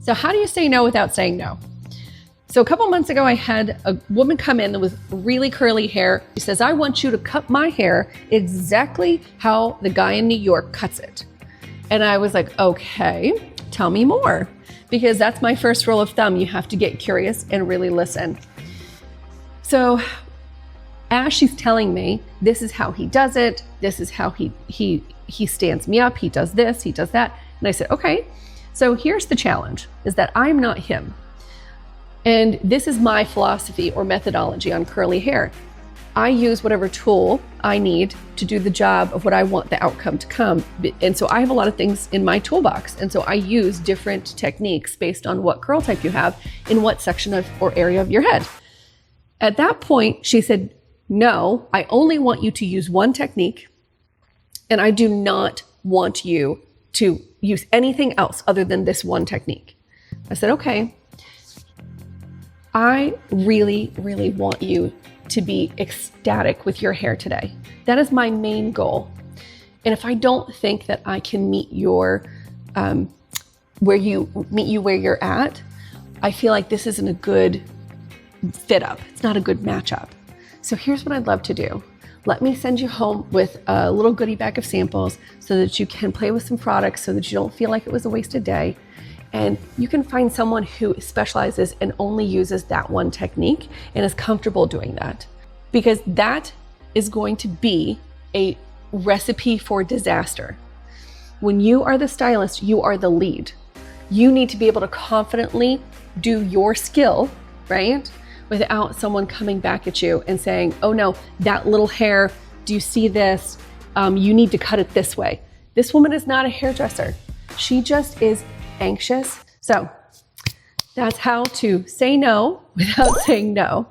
So how do you say no without saying no? So a couple months ago, I had a woman come in with really curly hair. She says, I want you to cut my hair exactly how the guy in New York cuts it. And I was like, okay, tell me more. Because that's my first rule of thumb. You have to get curious and really listen. So as she's telling me, this is how he does it. This is how he stands me up. He does this, he does that. And I said, okay, so here's the challenge, is that I'm not him. And this is my philosophy or methodology on curly hair. I use whatever tool I need to do the job of what I want the outcome to come. And so I have a lot of things in my toolbox. And so I use different techniques based on what curl type you have in what section of or area of your head. At that point, she said, no, I only want you to use one technique. And I do not want you to use anything else other than this one technique. I said, okay. I really, really want you to be ecstatic with your hair today. That is my main goal. And if I don't think that I can meet your, where you're at, I feel like this isn't a good fit up. It's not a good matchup. So here's what I'd love to do. Let me send you home with a little goodie bag of samples so that you can play with some products so that you don't feel like it was a wasted day. And you can find someone who specializes and only uses that one technique and is comfortable doing that. Because that is going to be a recipe for disaster. When you are the stylist, you are the lead. You need to be able to confidently do your skill, right? Without someone coming back at you and saying, oh no, that little hair, do you see this? You need to cut it this way. This woman is not a hairdresser. She just is anxious. So that's how to say no without saying no.